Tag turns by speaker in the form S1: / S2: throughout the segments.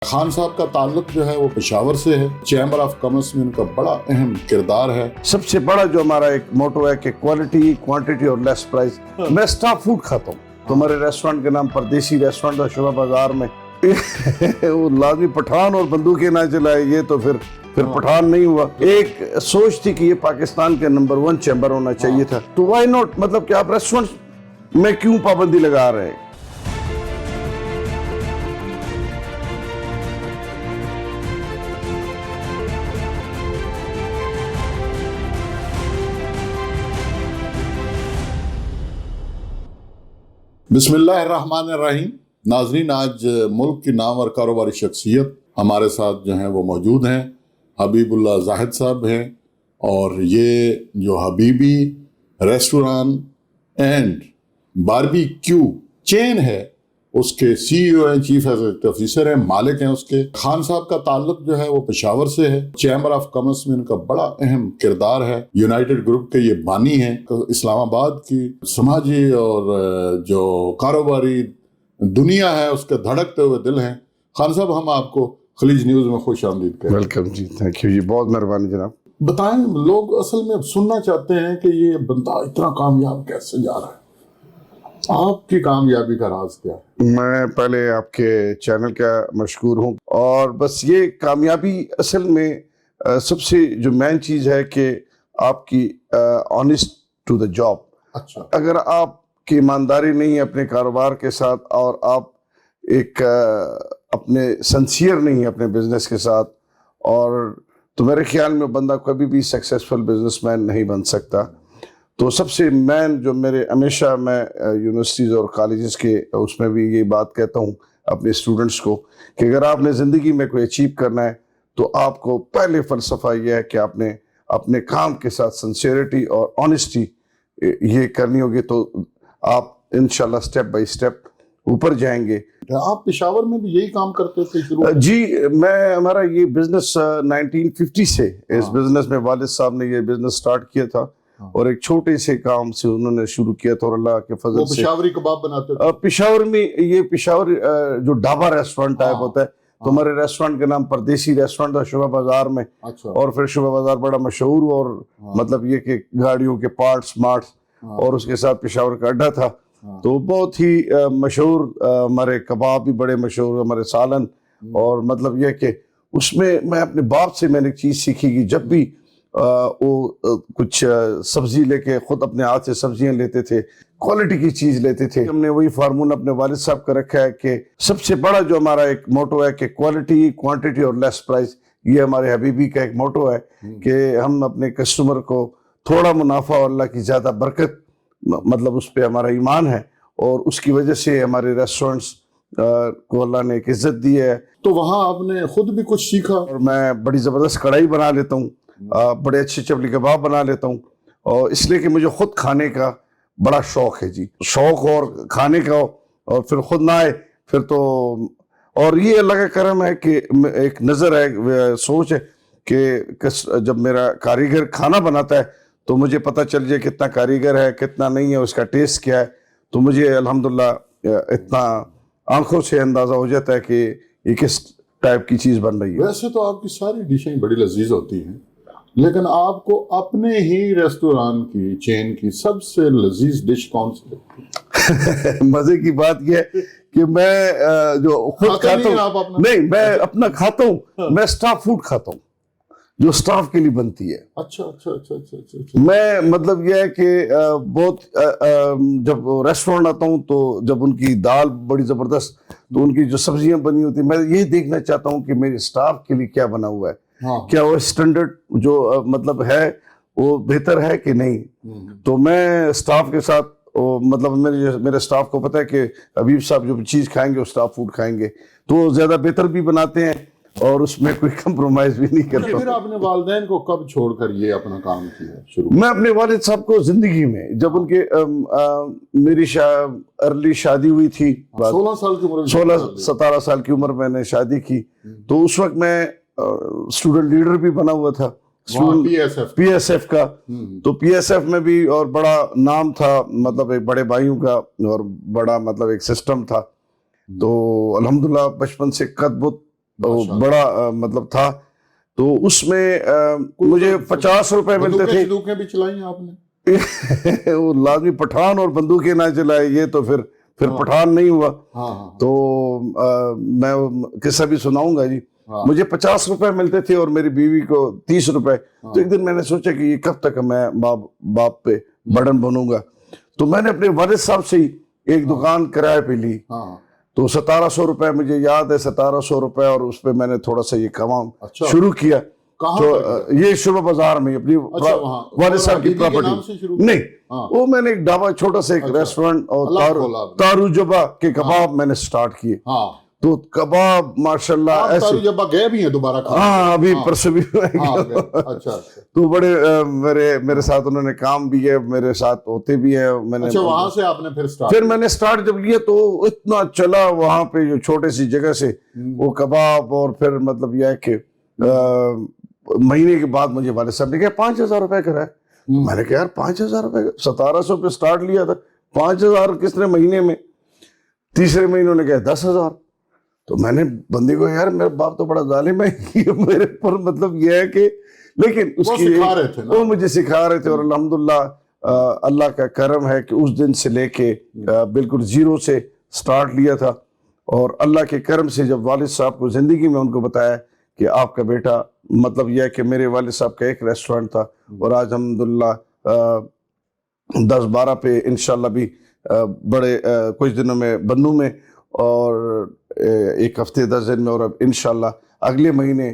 S1: خان صاحب کا تعلق جو ہے وہ پشاور سے ہے. چیمبر آف کامرس میں ان کا بڑا اہم کردار ہے.
S2: سب سے بڑا جو ہمارا ایک موٹو ہے کہ کوالٹی، کوانٹٹی اور لیس پرائز. میں اسٹاف فوڈ کھاتا ہوں. تمہارے ریسٹورنٹ کے نام پردیسی ریسٹورنٹ ہے شعبہ بازار میں. وہ لازمی پٹھان اور بندوقیں نہ چلائے، یہ تو پھر پٹھان نہیں ہوا. ایک سوچ تھی کہ یہ پاکستان کے نمبر 1 چیمبر ہونا چاہیے تھا. تو وائی ناٹ، مطلب کہ آپ ریسٹورنٹ میں کیوں پابندی لگا رہے ہیں؟
S1: بسم اللہ الرحمن الرحیم. ناظرین، آج ملک کی نامور کاروباری شخصیت ہمارے ساتھ جو ہیں وہ موجود ہیں. حبیب اللہ زاہد صاحب ہیں، اور یہ جو حبیبی ریسٹوران اینڈ باربی کیو چین ہے اس کے سی ای او ہیں، چیف ایگزیکٹو آفیسر ہیں، مالک ہیں اس کے. خان صاحب کا تعلق جو ہے وہ پشاور سے ہے. چیمبر آف کامرس میں ان کا بڑا اہم کردار ہے. یونائٹڈ گروپ کے یہ بانی ہیں. اسلام آباد کی سماجی اور جو کاروباری دنیا ہے اس کے دھڑکتے ہوئے دل ہیں. خان صاحب، ہم آپ کو خلیج نیوز میں خوش آمدید کہیں.
S2: ویلکم جی، تھینک یو جی، بہت مہربانی جناب.
S1: بتائیں، لوگ اصل میں سننا چاہتے ہیں کہ یہ بندہ اتنا کامیاب کیسے جا رہا ہے. آپ کی کامیابی کا راز کیا ہے؟
S2: میں پہلے آپ کے چینل کا مشکور ہوں، اور بس یہ کامیابی اصل میں سب سے جو مین چیز ہے کہ آپ کی آنیسٹ ٹو دا جاب.
S1: اچھا.
S2: اگر آپ کی ایمانداری نہیں ہے اپنے کاروبار کے ساتھ، اور آپ ایک اپنے سنسیئر نہیں ہے اپنے بزنس کے ساتھ، اور تو میرے خیال میں بندہ کبھی بھی سکسیسفل بزنس مین نہیں بن سکتا. تو سب سے مین جو میرے ہمیشہ میں یونیورسٹیز اور کالجز کے اس میں بھی یہ بات کہتا ہوں اپنے اسٹوڈنٹس کو کہ اگر آپ نے زندگی میں کوئی اچیو کرنا ہے تو آپ کو پہلے فلسفہ یہ ہے کہ آپ نے اپنے کام کے ساتھ سنسیئرٹی اور آنیسٹی یہ کرنی ہوگی، تو آپ انشاءاللہ سٹیپ بائی سٹیپ اوپر جائیں گے.
S1: آپ پشاور میں بھی یہی کام کرتے تھے شروع؟
S2: جی، ہمارا یہ بزنس 1950 سے اس بزنس میں والد صاحب نے یہ بزنس سٹارٹ کیا تھا، اور ایک چھوٹے سے کام سے انہوں نے شروع کیا تھا، اور اللہ کے فضل سے
S1: پشاوری کباب بناتے تھے.
S2: پشاور میں یہ پشاور جو ڈھابا ریسٹورنٹ ٹائپ ہوتا ہے. تو ہمارے ریسٹورنٹ کا نام پردیسی ریسٹورنٹ تھا شعبہ بازار میں. اور پھر شعبہ بازار بڑا مشہور، اور مطلب یہ کہ گاڑیوں کے پارٹس مارٹس، اور اس کے ساتھ پشاور کا اڈا تھا. تو بہت ہی مشہور، ہمارے کباب بھی بڑے مشہور، ہمارے سالن. اور مطلب یہ کہ اس میں اپنے باپ سے میں نے ایک چیز سیکھی کہ جب بھی وہ کچھ سبزی لے کے خود اپنے ہاتھ سے سبزیاں لیتے تھے، کوالٹی کی چیز لیتے تھے. ہم نے وہی فارمولہ اپنے والد صاحب کا رکھا ہے کہ سب سے بڑا جو ہمارا ایک موٹو ہے کہ کوالٹی، کوانٹٹی اور لیس پرائز. یہ ہمارے حبیبی کا ایک موٹو ہے کہ ہم اپنے کسٹمر کو تھوڑا منافع اور اللہ کی زیادہ برکت، مطلب اس پہ ہمارا ایمان ہے، اور اس کی وجہ سے ہمارے ریسٹورنٹس کو اللہ نے ایک عزت دی ہے.
S1: تو وہاں آپ نے خود بھی کچھ سیکھا؟
S2: اور میں بڑی زبردست کڑھائی بنا لیتا ہوں، بڑے اچھے چپلی کباب بنا لیتا ہوں، اور اس لیے کہ مجھے خود کھانے کا بڑا شوق ہے جی. شوق اور کھانے کا، اور پھر خود نہ آئے پھر تو. اور یہ اللہ کا کرم ہے کہ ایک نظر ہے، سوچ ہے کہ جب میرا کاریگر کھانا بناتا ہے تو مجھے پتہ چل جائے کتنا کاریگر ہے، کتنا نہیں ہے، اس کا ٹیسٹ کیا ہے. تو مجھے الحمدللہ اتنا آنکھوں سے اندازہ ہو جاتا ہے کہ یہ کس ٹائپ کی چیز بن رہی ہے.
S1: ویسے تو آپ کی ساری ڈشیں بڑی لذیذ ہوتی ہیں، لیکن آپ کو اپنے ہی ریسٹوران کی چین کی سب سے لذیذ ڈش کون سی لگتی ہے؟
S2: مزے کی بات یہ ہے کہ میں جو خود کھاتا ہوں، نہیں میں اپنا کھاتا ہوں، میں اسٹاف فوڈ کھاتا ہوں جو اسٹاف کے لیے بنتی ہے.
S1: اچھا اچھا اچھا اچھا اچھا.
S2: میں مطلب یہ ہے کہ بہت جب ریسٹورنٹ آتا ہوں تو جب ان کی دال بڑی زبردست، تو ان کی جو سبزیاں بنی ہوتی ہیں، میں یہ دیکھنا چاہتا ہوں کہ میرے اسٹاف کے لیے کیا بنا ہوا ہے، کیا وہ اسٹینڈرڈ جو مطلب ہے وہ بہتر ہے کہ نہیں. تو میں اسٹاف کے ساتھ مطلب میرے اسٹاف کو پتہ ہے کہ حبیب صاحب جو چیز کھائیں گے وہ اسٹاف فوڈ کھائیں گے، تو وہ زیادہ بہتر بھی بناتے ہیں، اور اس میں کوئی کمپرومائز بھی نہیں کرتا.
S1: پھر آپ نے والدین کو کب چھوڑ کر یہ اپنا کام کیا شروع؟
S2: میں اپنے والد صاحب کو زندگی میں جب ان کے میری ارلی شادی ہوئی تھی،
S1: 16 سال کی عمر،
S2: 17 سال کی عمر میں نے شادی کی. تو اس وقت میں اسٹوڈنٹ لیڈر بھی بنا ہوا تھا پی ایس ایف کا. تو پی ایس ایف میں بھی اور بڑا نام تھا، مطلب ایک بڑے بھائیوں کا، اور بڑا مطلب ایک سسٹم تھا. تو الحمدللہ بچپن سے قد بت بڑا مطلب تھا. تو اس میں مجھے 50 روپے ملتے تھے.
S1: بندوقیں بھی چلائی آپ نے؟
S2: وہ لازمی پٹھان اور بندوقیں نہ چلائے یہ تو پھر پٹھان نہیں ہوا. تو میں قصہ بھی سناؤں گا جی. مجھے 50 روپے ملتے تھے اور میری بیوی کو 30 روپے. تو ایک دن میں نے سوچا کہ یہ کب تک میں باپ پہ برڈن بنوں گا. تو میں نے اپنے والد صاحب سے ہی ایک دکان کرائے پہ لی. تو 1700 روپے مجھے یاد ہے, 1700 روپے, اور اس پہ میں نے تھوڑا سا یہ کام شروع کیا. تو یہ شعبہ بازار میں اپنی والد صاحب کی پراپرٹی نہیں, وہ میں نے ایک ڈھابا, چھوٹا سا ایک ریسٹورینٹ اور تارو جبا کے کباب میں نے سٹارٹ کیے. تو کباب ماشاءاللہ ایسے
S1: گئے بھی ہیں دوبارہ.
S2: ہاں ابھی پرسوں بھی. تو بڑے میرے ساتھ انہوں نے کام بھی ہے, میرے ساتھ ہوتے بھی ہیں. میں نے
S1: وہاں سے آپ نے
S2: پھر میں نے سٹارٹ جب لیا تو اتنا چلا وہاں پہ, جو چھوٹے سی جگہ سے وہ کباب. اور پھر مطلب یہ ہے کہ مہینے کے بعد مجھے والد صاحب نے کہا 5000 روپے کرا ہے. میں نے کہا یار 5000 روپے, 1700 پہ سٹارٹ لیا تھا, 5000 کس نے مہینے میں. تیسرے مہینے نے کہا 10,000. تو میں نے بندے کو, یار میرا باپ تو بڑا ظالم ہے میرے پر, مطلب یہ ہے کہ, لیکن اس کی وہ مجھے سکھا رہے تھے. اور الحمدللہ اللہ کا کرم ہے کہ اس دن سے لے کے بالکل زیرو سے سٹارٹ لیا تھا. اور اللہ کے کرم سے جب والد صاحب کو زندگی میں ان کو بتایا کہ آپ کا بیٹا, مطلب یہ ہے کہ میرے والد صاحب کا ایک ریسٹورنٹ تھا اور آج الحمدللہ 10-12 پہ انشاءاللہ بھی بڑے کچھ دنوں میں بنوں میں, اور ایک ہفتے 10 دن میں, اور اب انشاءاللہ اگلے مہینے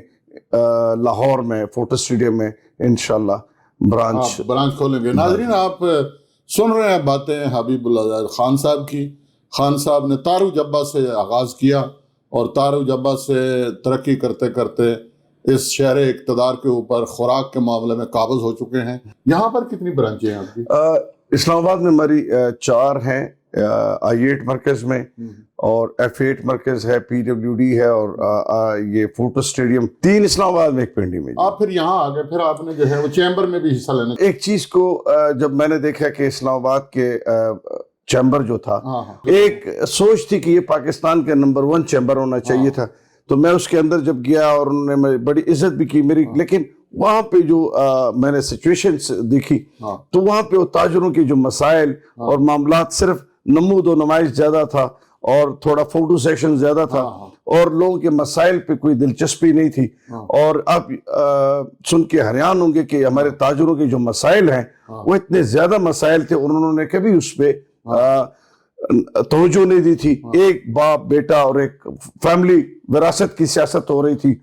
S2: لاہور میں فوٹو اسٹیڈیم میں انشاءاللہ برانچ
S1: کھولیں گے. ناظرین آپ سن رہے ہیں باتیں حبیب اللہ زاہد خان صاحب کی. خان صاحب نے تارو جبہ سے آغاز کیا اور تارو جبہ سے ترقی کرتے کرتے اس شہر اقتدار کے اوپر خوراک کے معاملے میں قابض ہو چکے ہیں. یہاں پر کتنی برانچیں ہیں آپ کی؟
S2: اسلام آباد میں ہماری 4 ہیں, I8 مرکز میں, اور F8 مرکز ہے, PWD ہے, اور یہ فوٹو اسٹیڈیم 3 اسلام آباد میں, ایک پنڈی میں.
S1: آپ پھر یہاں آ گئے, پھر آپ نے جو ہے وہ چیمبر میں بھی حصہ لینا.
S2: ایک چیز کو جب میں نے دیکھا کہ اسلام آباد کے چیمبر جو تھا, ایک سوچ تھی کہ یہ پاکستان کا نمبر 1 چیمبر ہونا چاہیے تھا. تو میں اس کے اندر جب گیا اور انہوں نے بڑی عزت بھی کی میری, لیکن وہاں پہ جو میں نے سچویشن دیکھی تو وہاں پہ وہ تاجروں کے جو مسائل اور معاملات, صرف نمود و نمائش زیادہ تھا اور تھوڑا فوٹو سیکشن زیادہ تھا, اور لوگوں کے مسائل پہ کوئی دلچسپی نہیں تھی. اور آپ سن کے حیران ہوں گے کہ ہمارے تاجروں کے جو مسائل ہیں وہ اتنے زیادہ مسائل تھے, اور انہوں نے کبھی اس پہ توجہ نہیں دی تھی. ایک باپ بیٹا اور ایک فیملی وراثت کی سیاست ہو رہی تھی,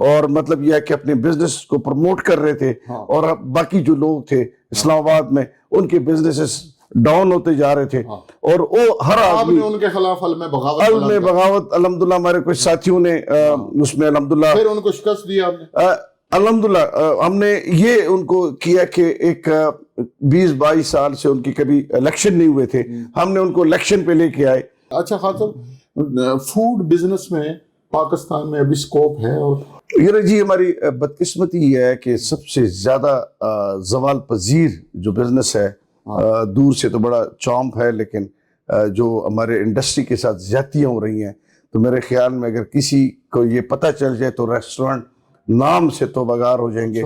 S2: اور مطلب یہ ہے کہ اپنے بزنس کو پروموٹ کر رہے تھے, اور باقی جو لوگ تھے اسلام آباد میں ان کے بزنسز ڈاؤن ہوتے جا رہے تھے. اور وہ ہر آدمی
S1: ان کے خلاف علم
S2: بغاوت الحمدللہ ہمارے کچھ ساتھیوں نے اس میں الحمدللہ
S1: پھر ان کو شکست دی آپ نے.
S2: الحمدللہ ہم نے یہ ان کو کیا کہ ایک 20-22 سال سے ان کی کبھی الیکشن نہیں ہوئے تھے, ہم نے ان کو الیکشن پہ لے کے آئے.
S1: اچھا خان صاحب, فوڈ بزنس میں پاکستان میں ابھی سکوپ ہے؟ اور
S2: یہ جی ہماری بدقسمتی یہ ہے کہ سب سے زیادہ زوال پذیر جو بزنس ہے, دور سے تو بڑا چامپ ہے, لیکن جو ہمارے انڈسٹری کے ساتھ زیادتیاں ہو رہی ہیں, تو میرے خیال میں اگر کسی کو یہ پتہ چل جائے تو ریسٹورنٹ نام سے تو بغار ہو جائیں گے.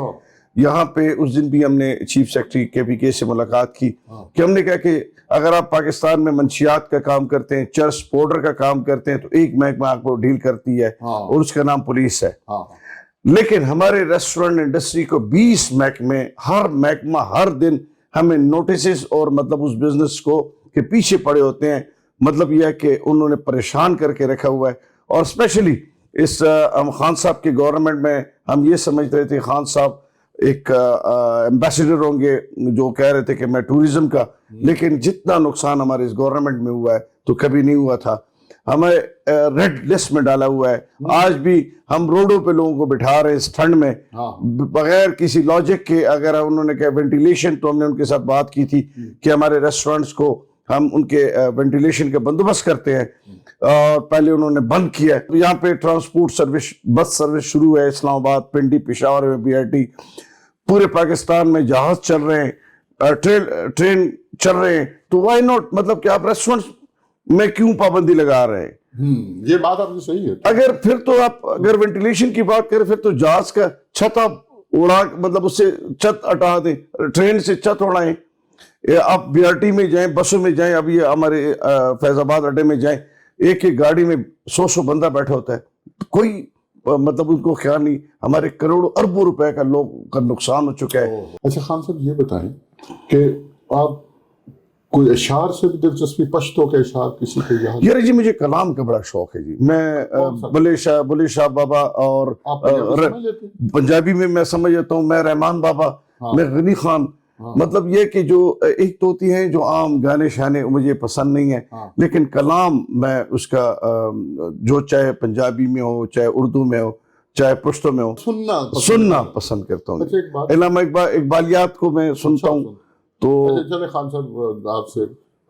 S2: یہاں پہ اس دن بھی ہم نے چیف سیکرٹری KPK سے ملاقات کی کہ ہم نے کہا کہ اگر آپ پاکستان میں منشیات کا کام کرتے ہیں, چرس پاؤڈر کا کام کرتے ہیں, تو ایک محکمہ آپ کو ڈیل کرتی ہے اور اس کا نام پولیس ہے. لیکن ہمارے ریسٹورنٹ انڈسٹری کو 20 محکمے, ہر محکمہ ہر دن ہمیں نوٹسز اور مطلب اس بزنس کو کے پیچھے پڑے ہوتے ہیں. مطلب یہ ہے کہ انہوں نے پریشان کر کے رکھا ہوا ہے. اور اسپیشلی اس ہم خان صاحب کی گورنمنٹ میں ہم یہ سمجھ رہے تھے خان صاحب ایک ایمبیسیڈر ہوں گے جو کہہ رہے تھے کہ میں ٹورزم کا, لیکن جتنا نقصان ہمارے اس گورنمنٹ میں ہوا ہے تو کبھی نہیں ہوا تھا. ہمیں ریڈ لسٹ میں ڈالا ہوا ہے. آج بھی ہم روڈوں پہ لوگوں کو بٹھا رہے ہیں اس ٹھنڈ میں بغیر کسی لاجک کے. اگر انہوں نے کہا وینٹیلیشن, تو ہم نے ان کے ساتھ بات کی تھی کہ ہمارے ریسٹورنٹس کو ہم ان کے وینٹیلیشن کا بندوبست کرتے ہیں, اور پہلے انہوں نے بند کیا ہے. یہاں پہ ٹرانسپورٹ سروس, بس سروس شروع ہے اسلام آباد, پنڈی, پشاور میں BRT, پورے پاکستان میں جہاز چل رہے ہیں, ٹرین چل رہے ہیں. تو وائی ناٹ, مطلب کہ آپ ریسٹورنٹس میں کیوں پابندی لگا رہے ہیں؟
S1: یہ بات آپ کی صحیح ہے.
S2: اگر پھر تو آپ اگر وینٹیلیشن کی بات کریں، پھر تو جہاز کا چھت آپ اڑا، مطلب اس سے چھت ہٹا دیں، ٹرین سے چھت اڑائیں. آپ بی آر ٹی میں جائیں، بسوں میں جائیں، ابھی ہمارے فیض آباد اڈے میں جائیں، ایک ایک گاڑی میں 100 بندہ بیٹھا ہوتا ہے، کوئی مطلب ان کو خیال نہیں. ہمارے کروڑوں اربوں روپے کا لوگ کا نقصان ہو چکا ہے.
S1: اچھا خان صاحب یہ بتائیں کہ آپ کوئی اشعار سے بھی دلچسپی، پشتوں کے اشعار کسی کے یاد؟
S2: یار جی مجھے کلام کا بڑا شوق ہے جی. میں بلے شاہ بابا اور پنجابی میں سمجھ لیتا ہوں، میں رحمان بابا، میں غنی خان. مطلب یہ کہ جو ایک تو ہوتی ہیں جو عام گانے شانے مجھے پسند نہیں ہے، لیکن کلام میں اس کا جو چاہے پنجابی میں ہو، چاہے اردو میں ہو، چاہے پشتو میں ہو، سننا پسند کرتا ہوں. علامہ اقبالیات کو میں سنتا ہوں. تو
S1: چلے خان صاحب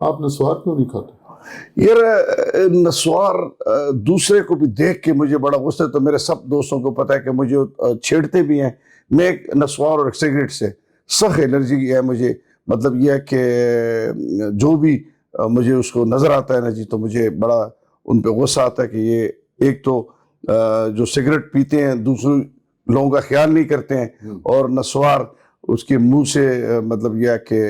S1: آپ نسوار کیوں نہیں کھاتے؟
S2: یار نسوار دوسرے کو بھی دیکھ کے مجھے بڑا غصہ ہے، تو میرے سب دوستوں کو پتا ہے کہ مجھے چھیڑتے بھی ہیں. میں ایک نسوار اور ایک سگریٹ سے سخت الرجی ہے مجھے. مطلب یہ ہے کہ جو بھی مجھے اس کو نظر آتا ہے نا جی، تو مجھے بڑا ان پہ غصہ آتا ہے کہ یہ ایک تو جو سگریٹ پیتے ہیں دوسرے لوگوں کا خیال نہیں کرتے ہیں، اور نسوار اس کے منہ سے مطلب یہ ہے کہ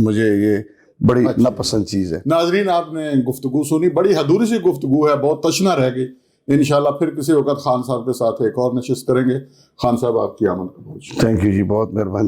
S2: مجھے یہ بڑی ناپسند چیز ہے.
S1: ناظرین آپ نے گفتگو سنی، بڑی حدوری سی گفتگو ہے، بہت تشنا رہ گئی. انشاءاللہ پھر کسی وقت خان صاحب کے ساتھ ایک اور نشست کریں گے. خان صاحب آپ کی آمد قبول.
S2: تھینک یو جی، بہت مہربانی.